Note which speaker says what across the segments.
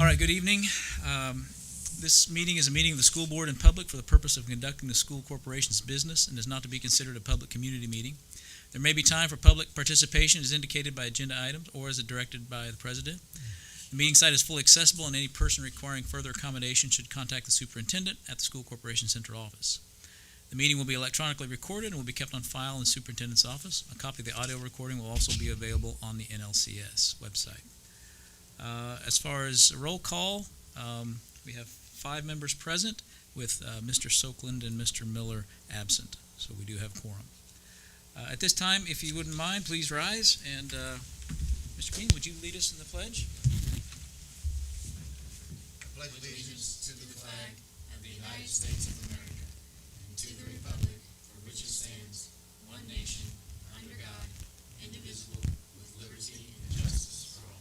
Speaker 1: All right, good evening. This meeting is a meeting of the school board in public for the purpose of conducting the school corporation's business and is not to be considered a public community meeting. There may be time for public participation as indicated by agenda items or as directed by the president. The meeting site is fully accessible, and any person requiring further accommodation should contact the superintendent at the school corporation central office. The meeting will be electronically recorded and will be kept on file in the superintendent's office. A copy of the audio recording will also be available on the NLCS website. As far as roll call, we have 5 members present with Mr. Soakland and Mr. Miller absent, so we do have quorum. At this time, if you wouldn't mind, please rise, and Mr. King, would you lead us in the pledge?
Speaker 2: I pledge allegiance to the flag of the United States of America and to the republic for which it stands, one nation, under God, indivisible, with liberty and justice for all.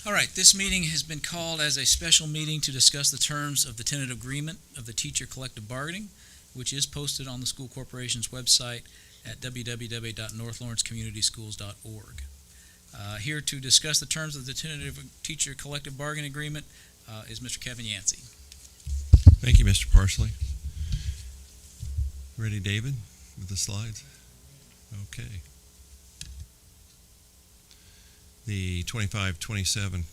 Speaker 1: All right, this meeting has been called as a special meeting to discuss the terms of the tentative agreement of the teacher collective bargaining, which is posted on the school corporation's website at www.northlawrencecommunityschools.org. Here to discuss the terms of the tentative teacher collective bargaining agreement is Mr. Kevin Yancey.
Speaker 3: Thank you, Mr. Parsley. Ready, David, with the slides? Okay. The 25-27,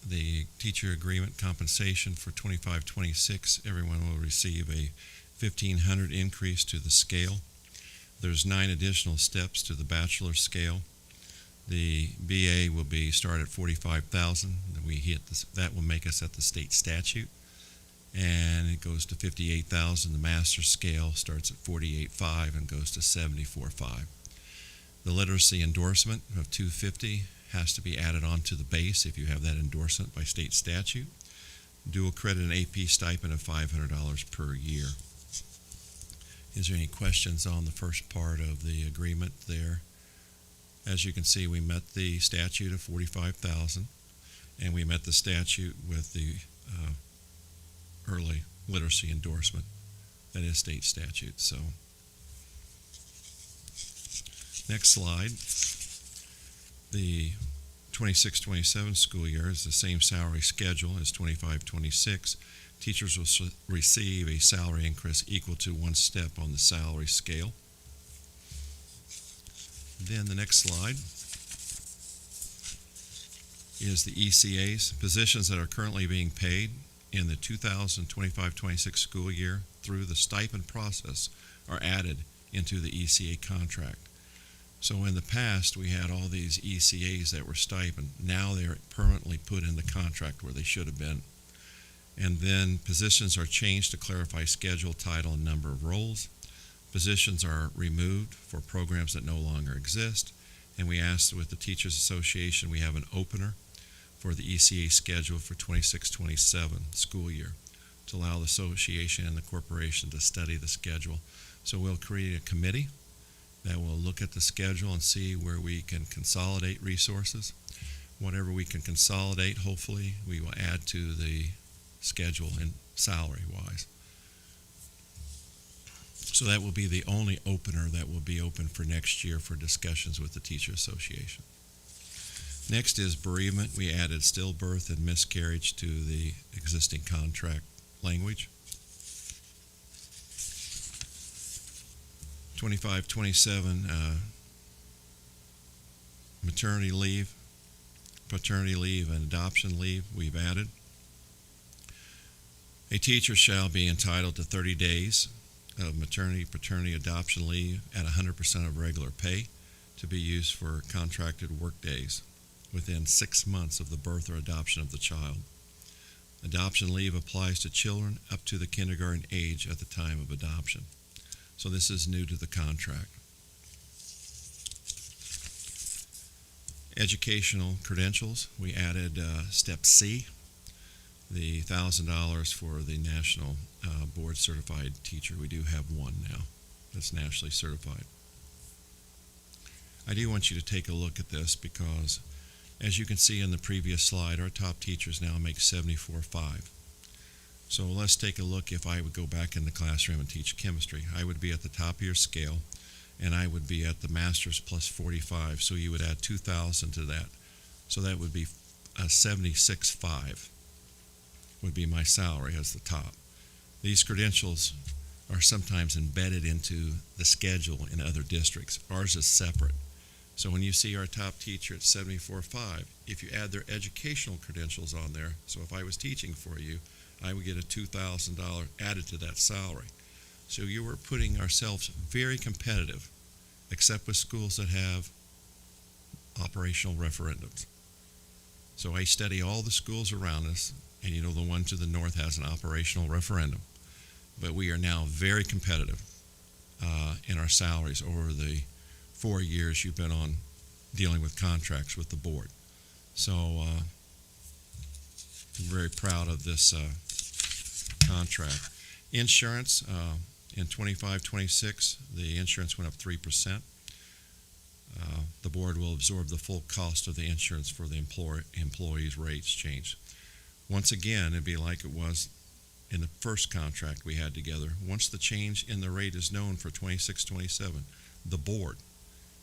Speaker 3: the teacher agreement compensation for 25-26, everyone will receive a $1,500 increase to the scale. There's 9 additional steps to the bachelor scale. The BA will be start at $45,000. That will make us at the state statute, and it goes to $58,000. The master scale starts at $48,500 and goes to $74,500. The literacy endorsement of $250 has to be added on to the base if you have that endorsement by state statute. Dual credit and AP stipend of $500 per year. Is there any questions on the first part of the agreement there? As you can see, we met the statute of $45,000, and we met the statute with the early literacy endorsement. That is state statute. So, next slide. The 26-27 school year is the same salary schedule as 25-26. Teachers will receive a salary increase equal to 1 step on the salary scale. Then the next slide is the ECAs, positions that are currently being paid in the 2025-26 school year through the stipend process are added into the ECA contract. So in the past, we had all these ECAs that were stipend. Now they're permanently put in the contract where they should have been. And then positions are changed to clarify schedule, title, and number of roles. Positions are removed for programs that no longer exist. And we asked with the Teachers Association, we have an opener for the ECA schedule for 26-27 school year to allow the association and the corporation to study the schedule. So we'll create a committee that will look at the schedule and see where we can consolidate resources. Whatever we can consolidate, hopefully, we will add to the schedule and salary-wise. So that will be the only opener that will be open for next year for discussions with the Teacher Association. Next is bereavement. We added stillbirth and miscarriage to the existing contract language. 25-27 maternity leave, paternity leave, and adoption leave we've added. A teacher shall be entitled to 30 days of maternity, paternity, adoption leave at 100% of regular pay to be used for contracted work days within 6 months of the birth or adoption of the child. Adoption leave applies to children up to the kindergarten age at the time of adoption. So this is new to the contract. Educational credentials, we added step C, the $1,000 for the national board certified teacher. We do have one now that's nationally certified. I do want you to take a look at this because, as you can see in the previous slide, our top teachers now make $74,500. So let's take a look. If I would go back in the classroom and teach chemistry, I would be at the top of your scale, and I would be at the master's plus 45, so you would add 2,000 to that. So that would be 76.5 would be my salary as the top. These credentials are sometimes embedded into the schedule in other districts. Ours is separate. So when you see our top teacher at 74.5, if you add their educational credentials on there, so if I was teaching for you, I would get a $2,000 added to that salary. So you were putting ourselves very competitive, except with schools that have operational referendums. So I study all the schools around us, and you know the one to the north has an operational referendum. But we are now very competitive in our salaries over the 4 years you've been on dealing with contracts with the board. So I'm very proud of this contract. Insurance, in 25-26, the insurance went up 3%. The board will absorb the full cost of the insurance for the employees' rates change. Once again, it'd be like it was in the first contract we had together. Once the change in the rate is known for 26-27, the board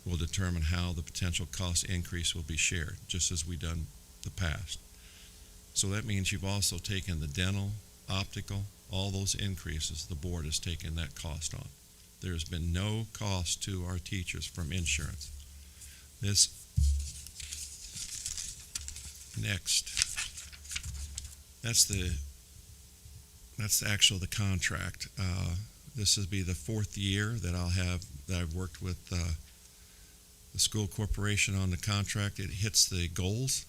Speaker 3: will determine how the potential cost increase will be shared, just as we've done the past. So that means you've also taken the dental, optical, all those increases, the board has taken that cost on. There's been no cost to our teachers from insurance. This next, that's actually the contract. This will be the 4th year that I've worked with the school corporation on the contract. It hits the goals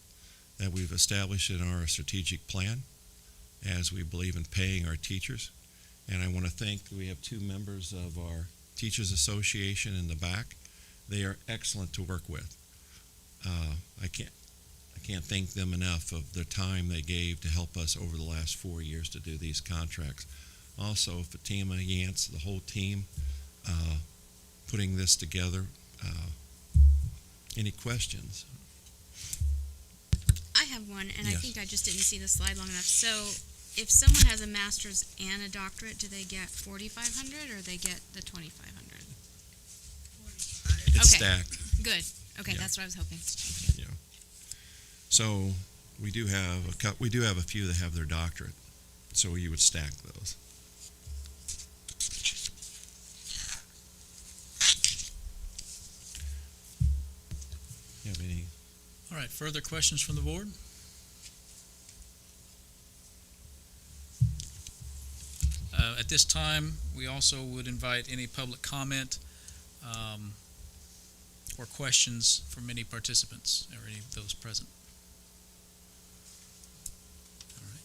Speaker 3: that we've established in our strategic plan, as we believe in paying our teachers. And I want to thank, we have 2 members of our Teachers Association in the back. They are excellent to work with. I can't thank them enough of the time they gave to help us over the last 4 years to do these contracts. Also, Fatima, Yance, the whole team, putting this together. Any questions?
Speaker 4: I have one, and I
Speaker 3: Yes.
Speaker 4: think I just didn't see the slide long enough. So if someone has a master's and a doctorate, do they get 4,500 or they get the 2,500?
Speaker 3: It's
Speaker 4: Okay.
Speaker 3: stacked.
Speaker 4: Good. Okay,
Speaker 3: Yeah.
Speaker 4: that's what I was hoping.
Speaker 3: So we do have a few that have their doctorate. So you would stack those. You have any?
Speaker 1: All right, further questions from the board? At this time, we also would invite any public comment or questions from any participants or any of those present. All right.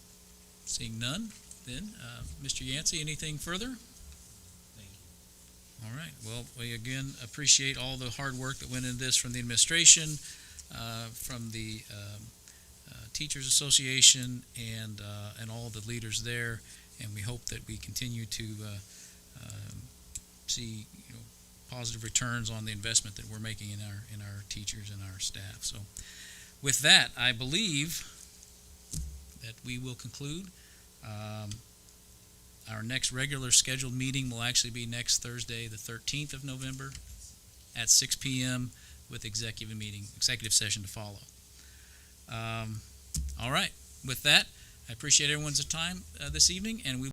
Speaker 1: Seeing none, then, Mr. Yancey, anything further?
Speaker 2: Thank you.
Speaker 1: All right. Well, we again appreciate all the hard work that went into this from the administration, from the Teachers Association, and all the leaders there. And we hope that we continue to see positive returns on the investment that we're making in our teachers and our staff. So, with that, I believe that we will conclude. Our next regular scheduled meeting will actually be next Thursday, the 13th of November, at 6 p.m. with executive session to follow. All right. With that, I appreciate everyone's time this evening, and we